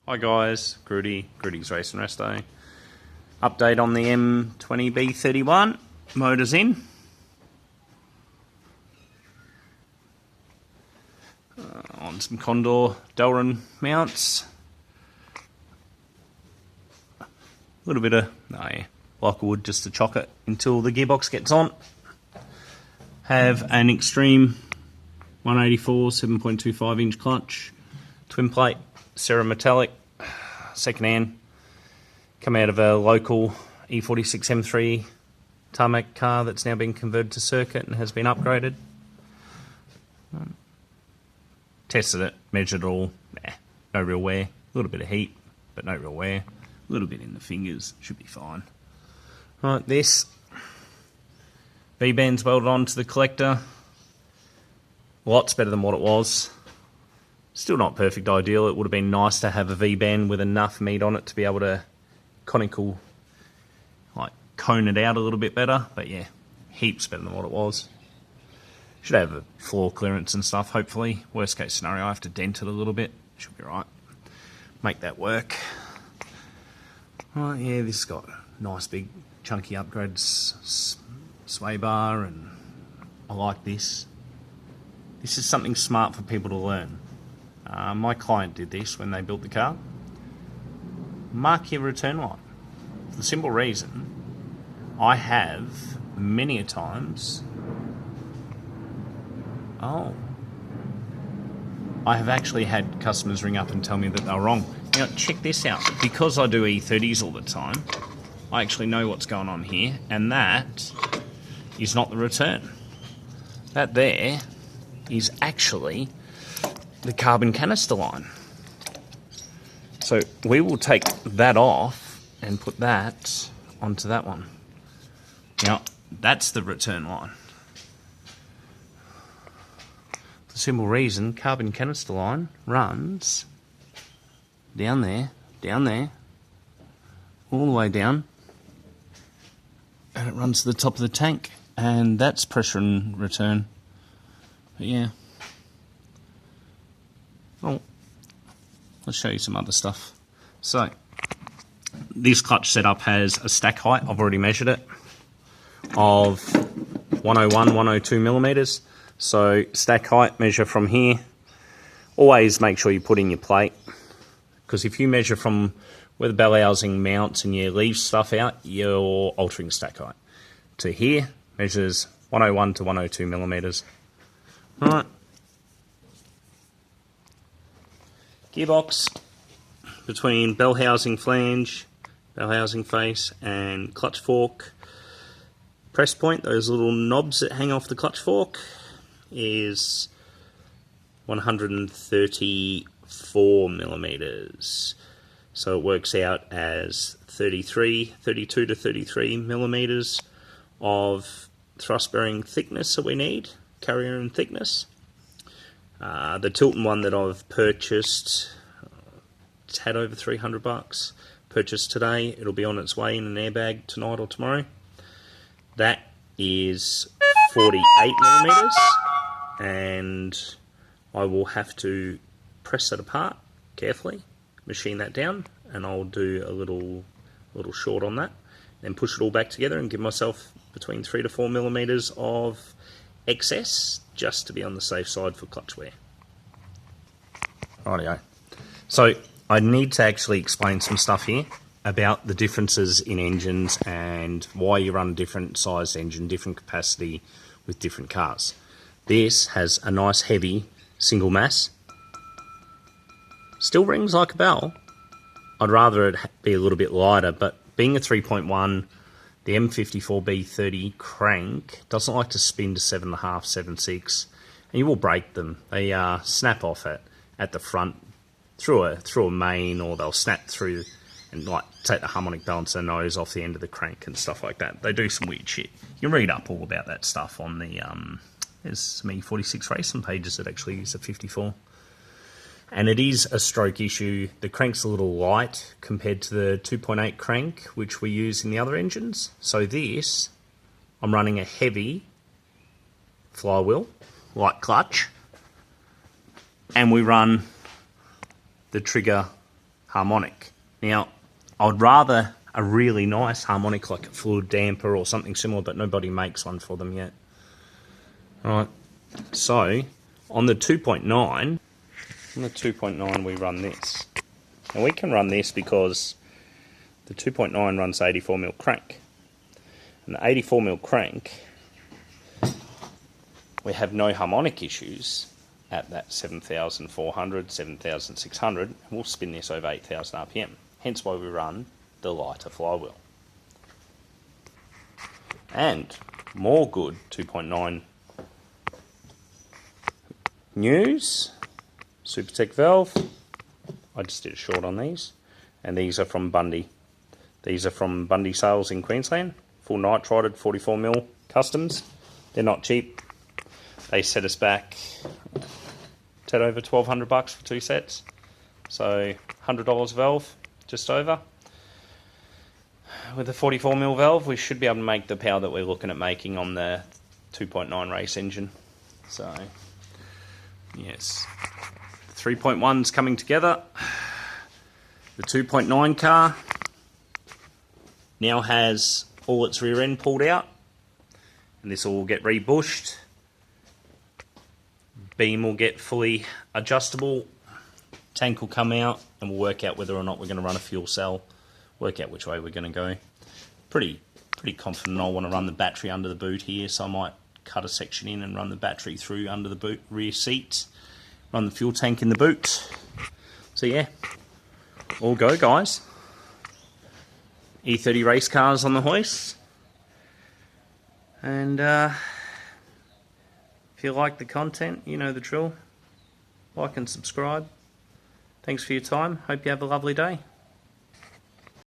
Hi guys, Grudy's Racing Resto. Update on the m20b31. Motor's in. On some Condor Delrin mounts. A little bit of block of wood just to chock it until the gearbox gets on. Have an Extreme 184 7.25 inch clutch, twin plate, Metallic, second hand, come out of a local E46 M3 tarmac car that's now been converted to circuit and has been upgraded. Tested it, measured it all, no real wear, a little bit of heat, but no real wear, a little bit in the fingers, should be fine. Right, this V-band's welded onto the collector, lots better than what it was. Still not perfect ideal. It would have been nice to have a V-band with enough meat on it to be able to cone it out a little bit better. But yeah, heaps better than what it was. Should have a floor clearance and stuff, hopefully. Worst case scenario, I have to dent it a little bit. Should be right. Make that work. Right, yeah, this has got nice big chunky upgrades, sway bar, and I like this. This is something smart for people to learn. My client did this when they built the car. Mark your return line. For the simple reason, I have many a times... I have actually had customers ring up and tell me that they're wrong. Now, check this out. Because I do E30s all the time, I actually know what's going on here, and that is not the return. That there is actually the carbon canister line. So we will take that off and put that onto that one. Now, that's the return line. For the simple reason, carbon canister line runs down there, all the way down, and it runs to the top of the tank, and that's pressure and return. But yeah. Oh, let's show you some other stuff. So, this clutch setup has a stack height, I've already measured it, of 101, 102 millimeters. So, stack height, measure from here. Always make sure you put in your plate, because if you measure from where the bell housing mounts and you leave stuff out, you're altering stack height. To here, measures 101 to 102 millimeters. Alright. Gearbox between bell housing flange, bell housing face, and clutch fork press point, those little knobs that hang off the clutch fork, is 134 millimeters. So it works out as 32 to 33 millimeters of thrust bearing thickness that we need, carrier and thickness. The Tilton one that I've purchased, it's had over 300 bucks. Purchased today, it'll be on its way in an airbag tonight or tomorrow. That is 48 millimeters, and I will have to press that apart carefully, machine that down, and I'll do a little short on that, then push it all back together and give myself between 3 to 4 millimeters of excess, just to be on the safe side for clutch wear. Rightio. So I need to actually explain some stuff here about the differences in engines and why you run a different sized engine, different capacity with different cars. This has a nice heavy single mass. Still rings like a bell. I'd rather it be a little bit lighter, but being a 3.1, the M54B30 crank doesn't like to spin to 7.5, 7.6, and you will break them. They snap off at the front through a main, or they'll snap through and take the harmonic balancer nose off the end of the crank and stuff like that. They do some weird shit. You can read up all about that stuff on the there's some E46 racing pages that actually use a 54. And it is a stroke issue. The crank's a little light compared to the 2.8 crank, which we use in the other engines. So this, I'm running a heavy flywheel, light clutch, and we run the trigger harmonic. Now, I'd rather a really nice harmonic like a fluid damper or something similar, but nobody makes one for them yet. Alright, so on the 2.9, we run this. And we can run this because the 2.9 runs 84mm crank. And the 84mm crank, we have no harmonic issues at that 7,400, 7,600. We'll spin this over 8,000 RPM. Hence why we run the lighter flywheel. And more good 2.9 news, supertech valve. I just did a short on these. And these are from Bundy. These are from Bundy Sales in Queensland. Full nitrided 44mm customs. They're not cheap. They set us back to over $1,200 for 2 sets. So $100 valve, just over. With a 44mm valve, we should be able to make the power that we're looking at making on the 2.9 race engine. So, yes. 3.1's coming together. The 2.9 car now has all its rear end pulled out, and this will get rebushed. Beam will get fully adjustable. Tank will come out, and we'll work out whether or not we're going to run a fuel cell. Work out which way we're going to go. Pretty confident I want to run the battery under the boot here, so I might cut a section in and run the battery through under the boot rear seat. Run the fuel tank in the boot. So yeah, all go, guys. E30 race cars on the hoist. And if you like the content, you know the drill. Like and subscribe. Thanks for your time. Hope you have a lovely day.